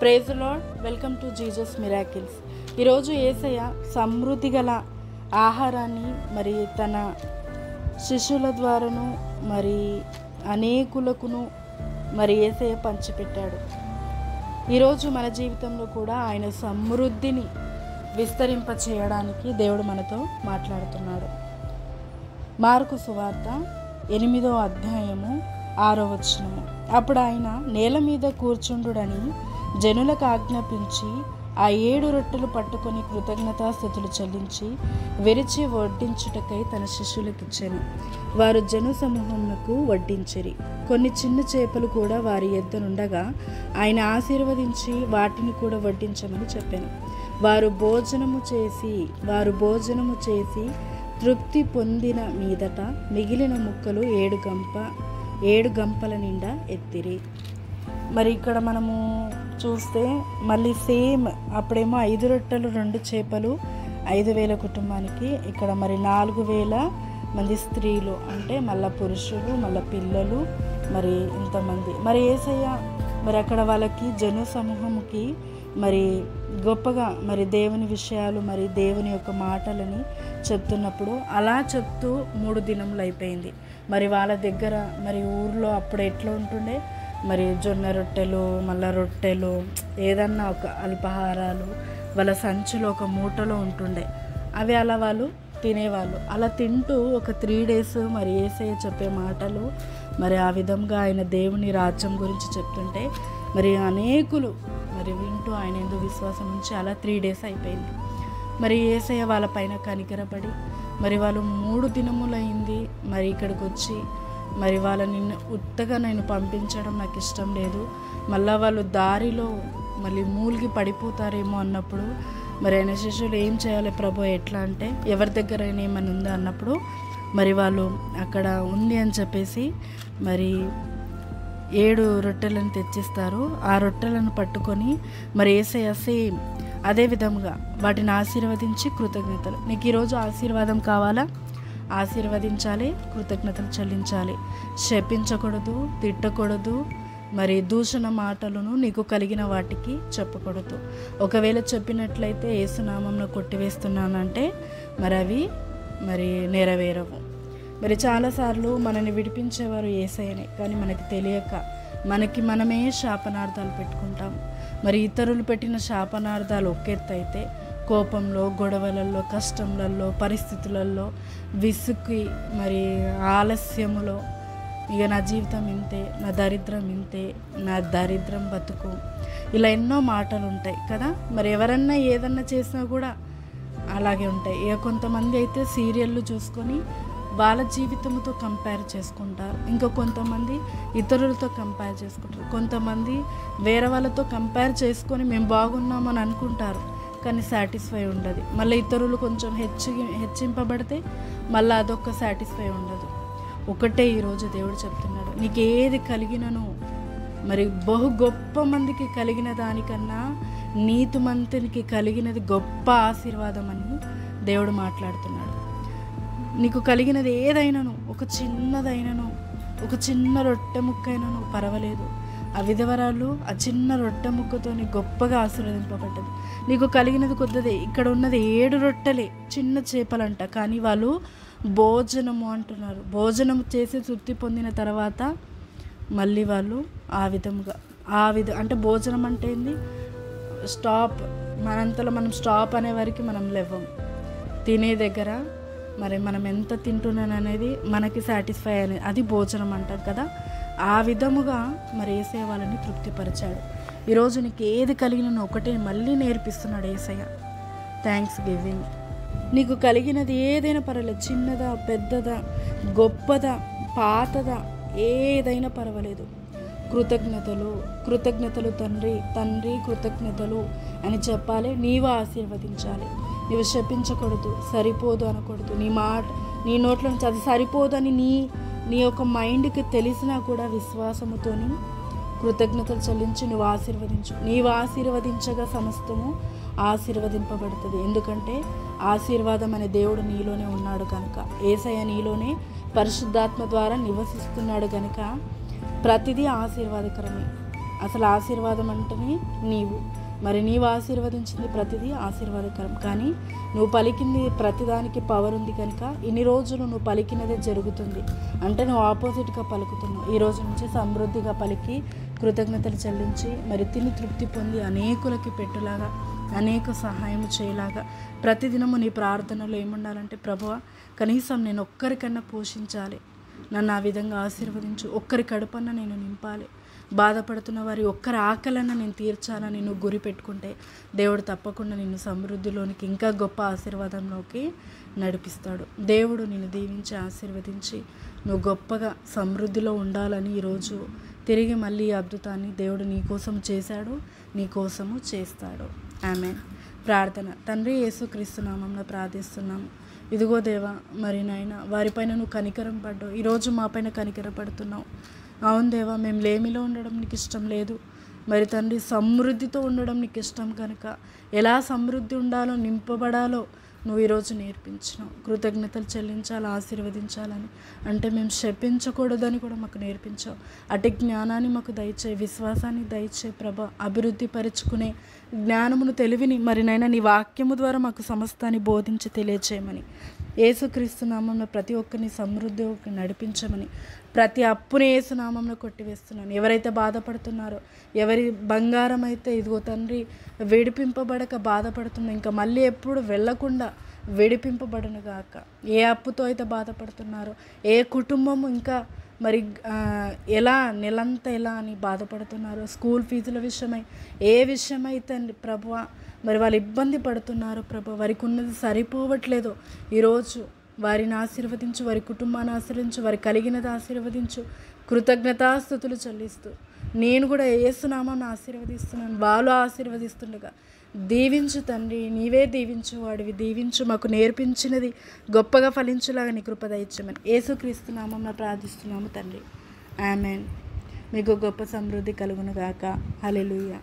Praise the lord. Welcome to Jesus miracles. ఈరోజు యేసయ్య సమృద్ధి గల ఆహారాన్ని మరి తన శిష్యుల ద్వారాను మరి అనేకులకును మరి యేసయ్య పంచిపెట్టాడు. ఈరోజు మన జీవితంలో కూడా ఆయన సమృద్ధిని విస్తరింప చేయడానికి దేవుడు మనతో మాట్లాడుతున్నాడు. మార్కు సువార్త 8వ అధ్యాయము 6వ వచనము. అప్పుడు ఆయన నేల మీద కూర్చుండుడని జనులకు ఆజ్ఞాపించి ఆ 7 రొట్టెలు పట్టుకొని కృతజ్ఞతాస్తుతులు చెల్లించి విరిచి వడ్డించుటకై తన శిష్యులకు ఇచ్చెను. వారు జన సమూహమునకు వడ్డించిరి. కొన్ని చిన్న చేపలు కూడా వారి యొద్దనుండగా ఆయన ఆశీర్వదించి వాటిని కూడా వడ్డించమని చెప్పాను. వారు భోజనము చేసి తృప్తి పొందిన మీదట మిగిలిన ముక్కలు 7 గంపల నిండా ఎత్తిరి. మరి ఇక్కడ మనము చూస్తే మళ్ళీ సేమ్ అప్పుడేమో 5 రొట్టెలు 2 చేపలు 5,000 కుటుంబానికి, ఇక్కడ మరి 4,000 మంది స్త్రీలు, అంటే మళ్ళీ పురుషులు మళ్ళీ పిల్లలు మరి ఇంతమంది. మరి యేసయ్య మరి అక్కడ వాళ్ళకి జన సమూహముకి మరి గొప్పగా మరి దేవుని విషయాలు మరి దేవుని యొక్క మాటలని చెప్తున్నప్పుడు అలా చెప్తూ 3 దినములు అయిపోయింది. మరి వాళ్ళ దగ్గర మరి ఊర్లో అప్పుడు ఎట్లా ఉంటుండే, మరి జొన్న రొట్టెలు మళ్ళీ రొట్టెలు ఏదన్నా ఒక అల్పాహారాలు వాళ్ళ సంచులో ఒక మూటలో ఉంటుండే. అవి అలా వాళ్ళు తినేవాళ్ళు. అలా తింటూ ఒక 3 days మరి యేసయ్య చెప్పే మాటలు మరి ఆ విధంగా ఆయన దేవుని రాజ్యం గురించి చెప్తుంటే మరి అనేకులు మరి వింటూ ఆయన ఎందుకు విశ్వాసం ఉంచి అలా 3 days అయిపోయింది. మరి యేసయ్య వాళ్ళ పైన కనికరపడి మరి వాళ్ళు 3 దినములైంది మరి ఇక్కడికి వచ్చి మరి వాళ్ళని ఉత్తగా నేను పంపించడం నాకు ఇష్టం లేదు, మళ్ళీ వాళ్ళు దారిలో మళ్ళీ మూలిగి పడిపోతారేమో అన్నప్పుడు మరి ఆయన శిష్యులు ఏం చేయాలి ప్రభు, ఎట్లా అంటే ఎవరి దగ్గర ఏమైనా ఉందా అన్నప్పుడు మరి వాళ్ళు అక్కడ ఉంది అని చెప్పేసి మరి 7 రొట్టెలను తెచ్చిస్తారు. ఆ రొట్టెలను పట్టుకొని మరి యేసయ్య సేమ్ అదే విధంగా వాటిని ఆశీర్వదించి కృతజ్ఞతలు. నీకు ఈరోజు ఆశీర్వాదం కావాలా? ఆశీర్వదించాలి, కృతజ్ఞతలు చెల్లించాలి. శపించకూడదు, తిట్టకూడదు, మరి దూషణ మాటలను నీకు కలిగిన వాటికి చెప్పకూడదు. ఒకవేళ చెప్పినట్లయితే యేసునామంలో కొట్టివేస్తున్నానంటే మరి అవి మరి నెరవేరవు. మరి చాలాసార్లు మనల్ని విడిపించేవారు యేసయ్యనే, కానీ మనకి తెలియక మనమే శాపనార్థాలు పెట్టుకుంటాం. మరి ఇతరులు పెట్టిన శాపనార్థాలు ఒకెత్తు అయితే కోపంలో, గొడవలలో, కష్టంలలో, పరిస్థితులలో, విసుక్కి మరి ఆలస్యములో ఇక నా జీవితం ఇంతే, నా దరిద్రం ఇంతే, నా దరిద్రం బతుకు, ఇలా ఎన్నో మాటలు ఉంటాయి కదా. మరి ఎవరన్నా ఏదన్నా చేసినా కూడా అలాగే ఉంటాయి. ఇక కొంతమంది అయితే సీరియళ్ళు చూసుకొని వాళ్ళ జీవితంతో కంపేర్ చేసుకుంటారు. ఇంకా కొంతమంది ఇతరులతో కంపేర్ చేసుకుంటారు. కొంతమంది వేరే వాళ్ళతో కంపేర్ చేసుకొని మేము బాగున్నామని అనుకుంటారు, కానీ సాటిస్ఫై ఉండదు. మళ్ళీ ఇతరులు కొంచెం హెచ్చింపబడితే మళ్ళీ అదొక సాటిస్ఫై ఉండదు. ఒకటే ఈరోజు దేవుడు చెప్తున్నాడు, నీకు ఏది కలిగినను మరి బహు గొప్ప మందికి కలిగిన దానికన్నా నీతిమంతునికి కలిగినది గొప్ప ఆశీర్వాదం అని దేవుడు మాట్లాడుతున్నాడు. నీకు కలిగినది ఏదైనాను, ఒక చిన్నదైనను, ఒక చిన్న రొట్టె ముక్కైనను పర్వాలేదు. ఆ విధవరాలు ఆ చిన్న రొట్టె ముక్కతోని గొప్పగా ఆశీర్వదింపబడ్డది. నీకు కలిగినది కొద్దదే. ఇక్కడ ఉన్నది 7 రొట్టెలే, చిన్న చేపలంట, కానీ వాళ్ళు భోజనము అంటున్నారు. భోజనము చేసి తృప్తి పొందిన తర్వాత మళ్ళీ వాళ్ళు ఆ విధంగా అంటే భోజనం అంటే ఏంది? స్టాప్. మనంతలో మనం స్టాప్ అనే వరకు మనం లేవం. తినే దగ్గర మరి మనం ఎంత తింటున్నాను అనేది మనకి సాటిస్ఫై అనేది అది భోజనం అంటారు కదా. ఆ విధముగా మరి యేసయ్య వాళ్ళని తృప్తిపరిచాడు. ఈరోజు నీకు ఏది కలిగిన ఒకటే మళ్ళీ నేర్పిస్తున్నాడు యేసయ్య, థ్యాంక్స్ గివింగ్. నీకు కలిగినది ఏదైనా పర్వాలేదు, చిన్నదా, పెద్దదా, గొప్పదా, పాతదా, ఏదైనా పర్వాలేదు. కృతజ్ఞతలు తండ్రి కృతజ్ఞతలు అని చెప్పాలి. నీవు ఆశీర్వదించాలి. నీవు శపించకూడదు, సరిపోదు అనకూడదు. నీ నోట్లో నుంచి అది సరిపోదు అని నీ యొక్క మైండ్కి తెలిసినా కూడా విశ్వాసముతోని కృతజ్ఞతలు చెల్లించి నువ్వు ఆశీర్వదించు. నీవు ఆశీర్వదించగా సమస్తము ఆశీర్వదింపబడుతుంది. ఎందుకంటే ఆశీర్వాదం అనే దేవుడు నీలోనే ఉన్నాడు కనుక, యేసయ్య నీలోనే పరిశుద్ధాత్మ ద్వారా నివసిస్తున్నాడు కనుక ప్రతిదీ ఆశీర్వాదకరమే. అసలు ఆశీర్వాదం అంటేనే నీవు. మరి నీవు ఆశీర్వదించింది ప్రతిదీ ఆశీర్వాదకరం. కానీ నువ్వు పలికింది ప్రతిదానికి పవర్ ఉంది కనుక ఇన్ని రోజులు నువ్వు పలికినదే జరుగుతుంది. అంటే నువ్వు ఆపోజిట్గా పలుకుతున్నావు. ఈ రోజు నుంచి సమృద్ధిగా పలికి కృతజ్ఞతలు చెల్లించి మరి తిని తృప్తి పొంది అనేకులకి పెట్టులాగా, అనేక సహాయం చేయలాగా ప్రతిదినము నీ ప్రార్థనలో ఏముండాలంటే, ప్రభువా కనీసం నేను ఒక్కరికన్నా పోషించాలి, నన్ను ఆ విధంగా ఆశీర్వదించు, ఒక్కరి కడుపన్నా నేను నింపాలి, బాధపడుతున్న వారి ఒక్కరి ఆకలన్నా నేను తీర్చాలని నువ్వు గురి పెట్టుకుంటే దేవుడు తప్పకుండా నిన్ను సమృద్ధిలోనికి, ఇంకా గొప్ప ఆశీర్వాదంలోకి నడిపిస్తాడు. దేవుడు నిన్ను దీవించి ఆశీర్వదించి నువ్వు గొప్పగా సమృద్ధిలో ఉండాలని ఈరోజు తిరిగి మళ్ళీ ఈ అద్భుతాన్ని దేవుడు నీ కోసం చేశాడు, నీ కోసము చేస్తాడు. ఆమేన్. ప్రార్థన. తండ్రి యేసుక్రీస్తు నామమున ప్రార్థిస్తున్నాము. ఇదిగో దేవా, మరి నాయన వారిపైన నువ్వు కనికరం పడ్డావు, ఈరోజు మా పైన కనికరం పడుతున్నావు. అవును దేవా, మేము లేమిలో ఉండడం నీకు ఇష్టం లేదు. మరి తండ్రి సమృద్ధితో ఉండడం నీకు ఇష్టం కనుక ఎలా సమృద్ధి ఉండాలో, నింపబడాలో నువ్వు ఈరోజు నేర్పించినావు. కృతజ్ఞతలు చెల్లించాలి, ఆశీర్వదించాలని అంటే మేము శపించకూడదని కూడా మాకు నేర్పించావు. అటు జ్ఞానాన్ని మాకు దయచేయి, విశ్వాసాన్ని దయచేయి ప్రభా. అభివృద్ధి పరుచుకునే జ్ఞానమును, తెలివిని మరి నైనా నీ వాక్యము ద్వారా మాకు సమస్తాన్ని బోధించి తెలియచేయమని, యేసుక్రీస్తు నామంలో ప్రతి ఒక్కరిని సమృద్ధికి నడిపించమని, ప్రతి అప్పుని యేసు నామంలో కొట్టివేస్తున్నాను. ఎవరైతే బాధపడుతున్నారో, ఎవరి బంగారం అయితే ఇదిగో తండ్రి విడిపింపబడక బాధపడుతుందో, ఇంకా మళ్ళీ ఎప్పుడు వెళ్ళకుండా విడిపింపబడును గాక. ఏ అప్పుతో అయితే బాధపడుతున్నారో, ఏ కుటుంబము ఇంకా మరి ఎలా నెలంతా ఎలా అని బాధపడుతున్నారో, స్కూల్ ఫీజుల విషయమై ఏ విషయమైతే ప్రభువా మరి వాళ్ళు ఇబ్బంది పడుతున్నారు ప్రభు, వారికి ఉన్నది సరిపోవట్లేదు, ఈరోజు వారిని ఆశీర్వదించు, వారి కుటుంబాన్ని ఆశీర్వదించు, వారి కలిగినది ఆశీర్వదించు. కృతజ్ఞతాస్తుతులు చెల్లిస్తూ నేను కూడా యేసునామాన్ని ఆశీర్వదిస్తున్నాను, వాళ్ళు ఆశీర్వదిస్తుండగా దీవించు తండ్రి. నీవే దీవించు, వాడివి దీవించు, మాకు నేర్పించినది గొప్పగా ఫలించులాగా నీ కృప దయచేయమని యేసుక్రీస్తు నామమున ప్రార్థిస్తున్నాము తండ్రి. ఆమేన్. మీకు గొప్ప సమృద్ధి కలుగును గాక. హల్లెలూయా.